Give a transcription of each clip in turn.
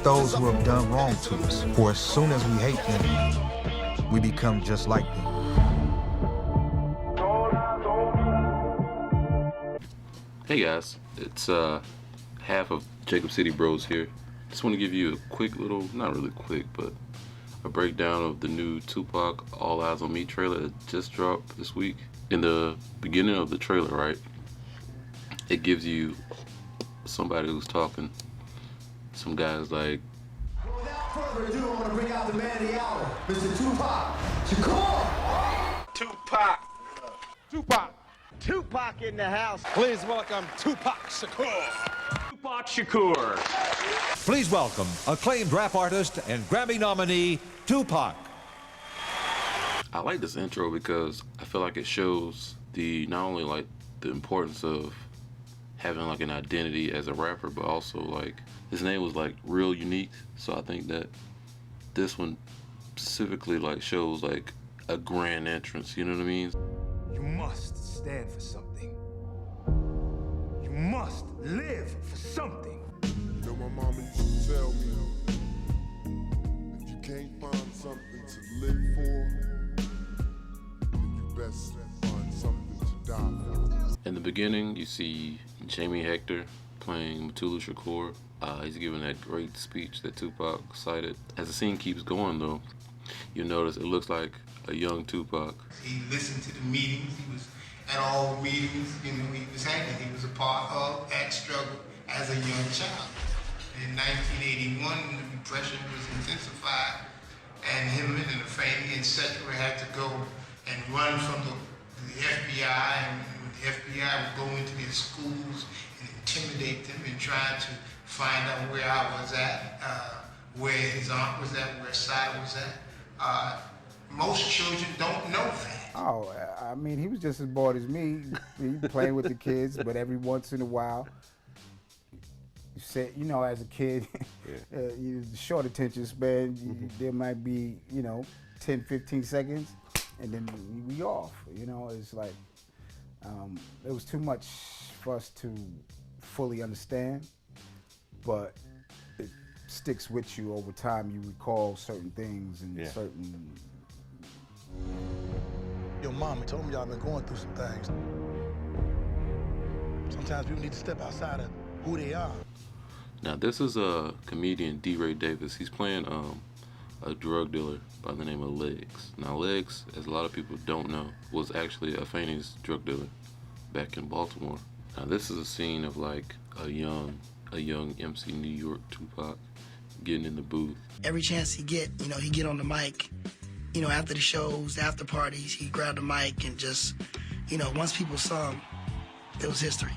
those who have done wrong to us, for as soon as we hate them, we become just like them. Hey guys, it's half of Jacob City Bros here. Just want to give you a quick little, not really quick, but a breakdown of the new Tupac All Eyez on Me trailer that just dropped this week. In the beginning of the trailer, right, it gives you somebody who's talking. Some guys like, without further ado, I want to bring out the man of the hour, Mr. Tupac Shakur. Tupac in the house. Please welcome Tupac Shakur. Tupac Shakur. Please welcome acclaimed rap artist and Grammy nominee, Tupac. I like this intro because I feel like it shows not only like the importance of having like an identity as a rapper, but also like his name was like real unique. So I think that this one specifically like shows like a grand entrance, you know what I mean? You must stand for something. You must live for something. You know, my mama used to tell me, if you can't find something to live for, then you best find something to die for. In the beginning, you see Jamie Hector playing Mutulu Shakur. He's giving that great speech that Tupac cited. As the scene keeps going though, you notice it looks like a young Tupac. He listened to the meetings, he was at all meetings, you know, he was hanging. He was a part of that struggle as a young child. In 1981, when the Depression was intensified, and him and the family, etc., had to go and run from the FBI, and the FBI would go into their schools and intimidate them and try to find out where I was at, where his aunt was at, where Sada was at. Most children don't know that. Oh, I mean, he was just as bored as me. He playing with the kids, but every once in a while, you said, you know, as a kid, short attention span, there might be, 10, 15 seconds, and then we off. You know, it's like, it was too much for us to fully understand, but it sticks with you over time. You recall certain things and certain... Your mama told me y'all been going through some things. Sometimes people need to step outside of who they are. Now this is a comedian, D. Ray Davis. He's playing a drug dealer by the name of Legs. Now Legs, as a lot of people don't know, was actually a famous drug dealer back in Baltimore. Now this is a scene of like a young MC New York Tupac getting in the booth. Every chance he get, he get on the mic. After the shows, after parties, he grabbed the mic and just, once people saw him, it was history.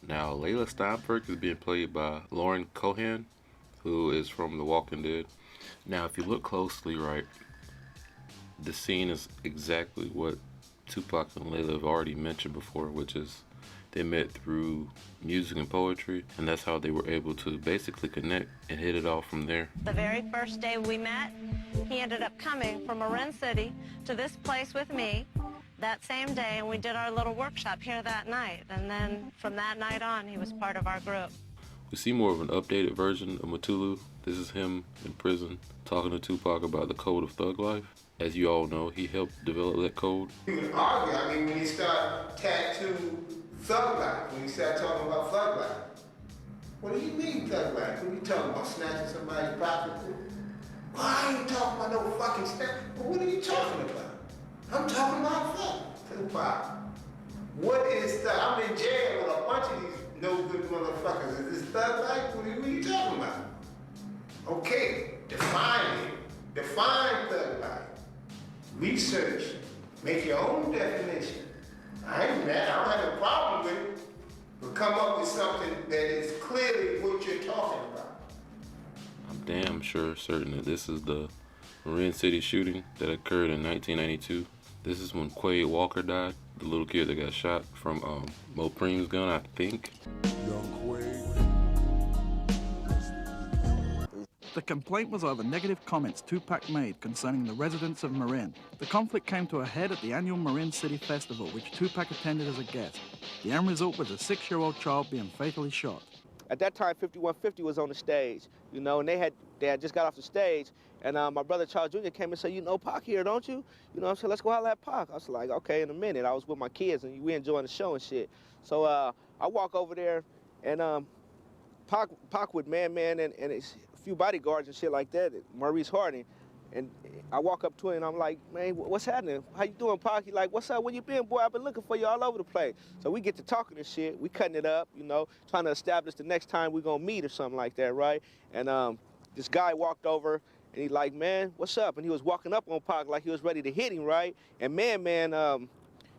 Now, Layla Steinberg is being played by Lauren Cohan, who is from The Walking Dead. Now, if you look closely, right, the scene is exactly what Tupac and Layla have already mentioned before, which is they met through music and poetry, and that's how they were able to basically connect and hit it off from there. The very first day we met, he ended up coming from Marin City to this place with me that same day, and we did our little workshop here that night. And then from that night on, he was part of our group. We see more of an updated version of Mutulu. This is him in prison talking to Tupac about the code of thug life. As you all know, he helped develop that code. He would argue, when he started tattoo thug life, when he started talking about thug life. What do you mean thug life? What are you talking about, snatching somebody's pocketbook? Well, I ain't talking about no fucking snatch. Well, what are you talking about? I'm talking about thug. Tupac. What is thug? I'm in jail with a bunch of these no good motherfuckers. Is this thug life? What are you talking about? Okay, define it. Define thug life. Research. Make your own definition. I ain't mad. I don't have a problem with it. But come up with something that is clearly what you're talking about. I'm damn sure certain that this is the Marin City shooting that occurred in 1992. This is when Quade Walker died, the little kid that got shot from Mo Preem's gun, I think. Young Quade. The complaint was over negative comments Tupac made concerning the residents of Marin. The conflict came to a head at the annual Marin City Festival, which Tupac attended as a guest. The end result was a 6-year-old child being fatally shot. At that time, 5150 was on the stage, you know, and they had just got off the stage, and my brother Charles Jr. came and said, you know Pac here, don't you? You know, I said, let's go holler at Pac. I was like, okay, in a minute. I was with my kids, and we enjoying the show and shit. So I walk over there, and Pac with Man and a few bodyguards and shit like that, Maurice Harding. And I walk up to him and I'm like, man, what's happening? How you doing, Pac? He like, what's up? Where you been, boy? I've been looking for you all over the place. So we get to talking and shit. We cutting it up, you know, trying to establish the next time we gonna meet or something like that, right? And this guy walked over and he like, man, what's up? And he was walking up on Pac like he was ready to hit him, right? And Man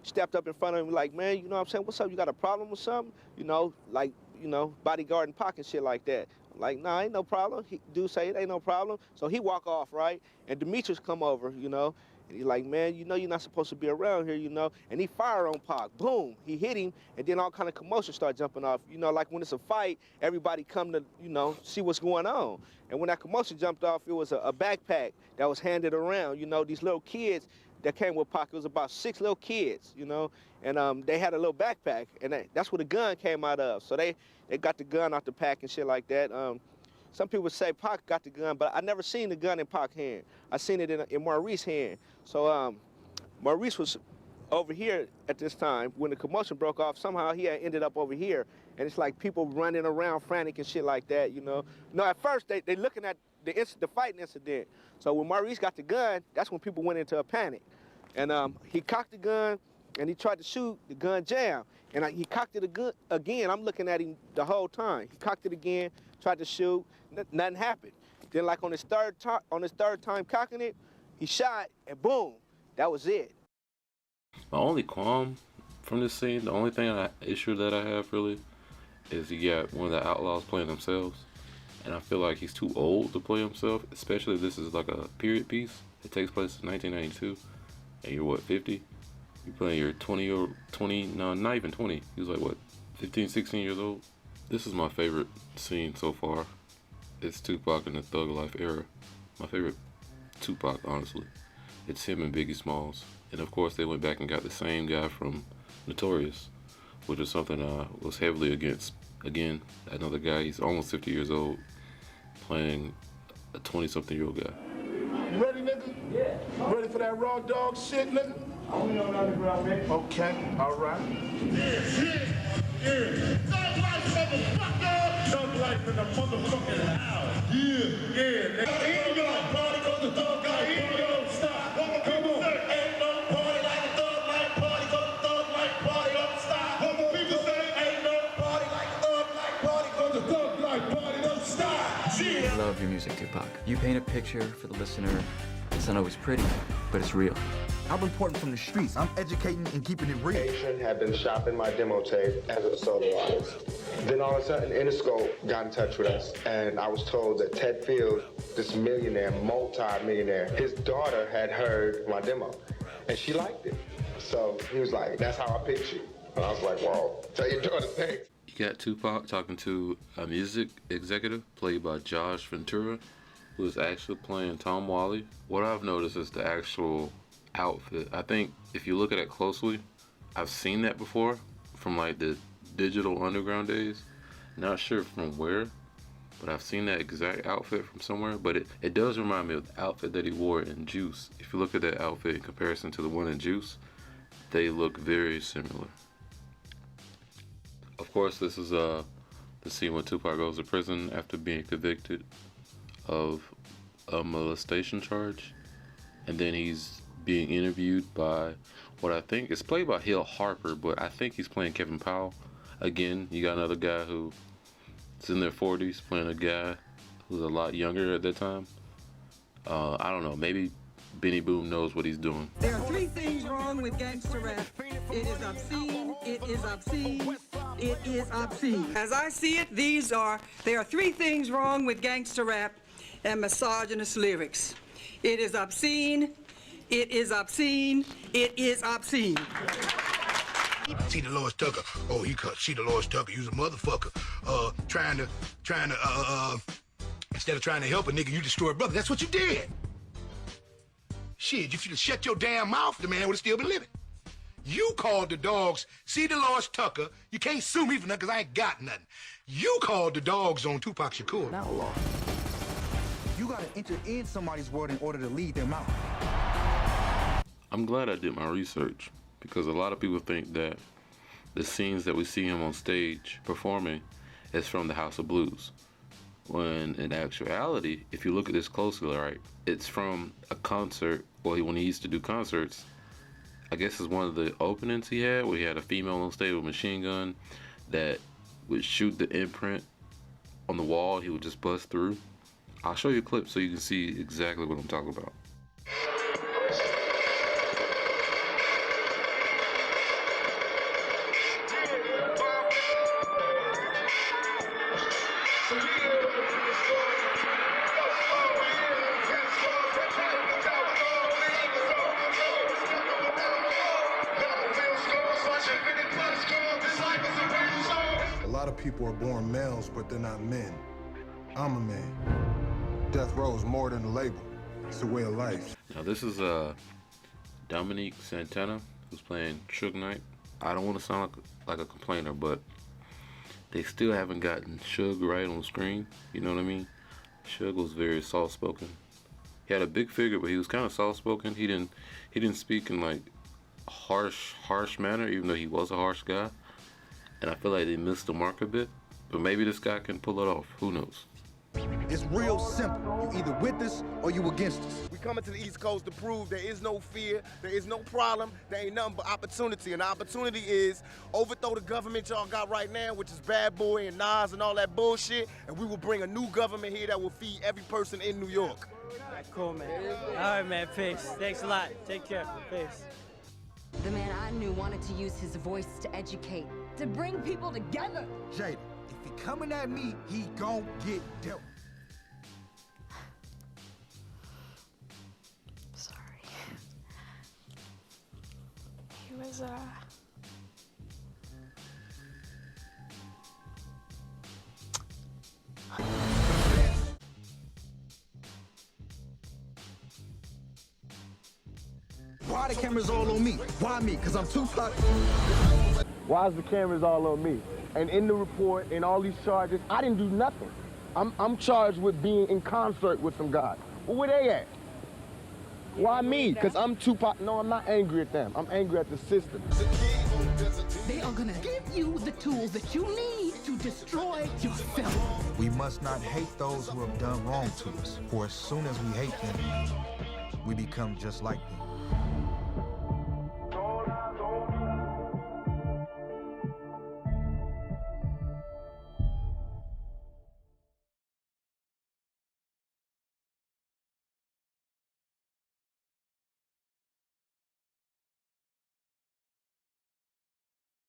stepped up in front of him like, man, you know what I'm saying? What's up? You got a problem with something? You know, like, you know, bodyguarding Pac and shit like that. Like, nah, ain't no problem. Dude say it ain't no problem. So he walk off, right? And Demetrius come over, you know, and he like, man, you know you're not supposed to be around here, you know. And he fired on Pac. Boom. He hit him, and then all kind of commotion start jumping off. You know, like when it's a fight, everybody come to, you know, see what's going on. And when that commotion jumped off, it was a backpack that was handed around. You know, these little kids that came with Pac, it was about 6 little kids, you know, and they had a little backpack, and that's where the gun came out of. So they got the gun out the pack and shit like that. Some people say Pac got the gun, but I never seen the gun in Pac's hand. I seen it in Maurice's hand. So Maurice was over here at this time. When the commotion broke off, somehow he had ended up over here. And it's like people running around frantic and shit like that, you know. No, at first they looking at the fighting incident. So when Maurice got the gun, that's when people went into a panic. And he cocked the gun, and he tried to shoot, the gun jammed. And he cocked it again. I'm looking at him the whole time. He cocked it again, tried to shoot, nothing happened. Then like on his third time cocking it, he shot, and boom, that was it. My only qualm from this scene, the only issue that I have really, is you got one of the outlaws playing themselves. And I feel like he's too old to play himself, especially if this is like a period piece. It takes place in 1992, and you're what, 50? You're playing your 20, no, not even 20. He was like, what, 15, 16 years old? This is my favorite scene so far. It's Tupac in the Thug Life era. My favorite Tupac, honestly. It's him and Biggie Smalls. And of course, they went back and got the same guy from Notorious, which is something I was heavily against. Again, another guy, he's almost 50 years old, playing a 20-something-year-old guy. You ready, nigga? Yeah. Ready for that raw dog shit, nigga? I'm on the ground, man. Okay, all right. Yeah. Thug life, motherfucker! Thug life in the motherfucking house. Yeah. Ain't no party cause the thug life party don't stop. Come on. Ain't no party like a thug life party cause the thug life party don't stop. What the people say? Ain't no party like a thug life party cause the thug life party don't stop. Yeah. I love your music, Tupac. You paint a picture for the listener. It's not always pretty, but it's real. I'm reporting from the streets. I'm educating and keeping it real. Asian had been shopping my demo tape as a solo artist. Then all of a sudden, Interscope got in touch with us, and I was told that Ted Fields, this millionaire, multi-millionaire, his daughter had heard my demo, and she liked it. So he was like, that's how I picked you. And I was like, wow, tell your daughter thanks. You got Tupac talking to a music executive played by Josh Ventura, who is actually playing Tom Wally. What I've noticed is the actual outfit. I think if you look at it closely, I've seen that before from like the Digital Underground days. Not sure from where, but I've seen that exact outfit from somewhere. But it does remind me of the outfit that he wore in Juice. If you look at that outfit in comparison to the one in Juice, they look very similar. Of course, this is the scene when Tupac goes to prison after being convicted of a molestation charge, and then he's being interviewed by what I think is played by Hill Harper, but I think he's playing Kevin Powell. Again, you got another guy who is in their 40s playing a guy who's a lot younger at that time. I don't know, maybe Benny Boom knows what he's doing. There are 3 things wrong with gangster rap. It is obscene, it is obscene, it is obscene. As I see it, there are 3 things wrong with gangster rap and misogynist lyrics. It is obscene, it is obscene, it is obscene. See Dolores Tucker. Oh, see Dolores Tucker. You's a motherfucker. Trying to, instead of trying to help a nigga, you destroy a brother. That's what you did. Shit, if you'd have shut your damn mouth, the man would have still been living. You called the dogs. See Dolores Tucker. You can't sue me for nothing because I ain't got nothing. You called the dogs on Tupac Shakur. Outlaw. You gotta enter in somebody's world in order to lead them out. I'm glad I did my research because a lot of people think that the scenes that we see him on stage performing is from the House of Blues. When in actuality, if you look at this closely, right, it's from a concert, well, when he used to do concerts, I guess it's one of the openings he had where he had a female on stage with a machine gun that would shoot the imprint on the wall. He would just bust through. I'll show you a clip so you can see exactly what I'm talking about. A lot of people are born males, but they're not men. I'm a man. Death Row is more than a label. It's a way of life. Now this is Dominique Santana who's playing Suge Knight. I don't want to sound like a complainer, but they still haven't gotten Suge right on screen. You know what I mean? Suge was very soft-spoken. He had a big figure, but he was kind of soft-spoken. He didn't speak in like a harsh manner, even though he was a harsh guy. And I feel like they missed the mark a bit. But maybe this guy can pull it off. Who knows? It's real simple. You either with us or you against us. We coming to the East Coast to prove there is no fear, there is no problem, there ain't nothing but opportunity. And the opportunity is overthrow the government y'all got right now, which is Bad Boy and Nas and all that bullshit, and we will bring a new government here that will feed every person in New York. Cool, man. All right, man. Peace. Thanks a lot. Take care. Peace. The man I knew wanted to use his voice to educate, to bring people together. Jada, if he coming at me, he gon' get dealt. Sorry. He was, Why the cameras all on me? Why me? Because I'm Tupac. Why is the cameras all on me? And in the report, in all these charges, I didn't do nothing. I'm charged with being in concert with some guys. Well, where they at? Why me? Because I'm Tupac. No, I'm not angry at them. I'm angry at the system. They are gonna give you the tools that you need to destroy yourself. We must not hate those who have done wrong to us, for as soon as we hate them, we become just like them.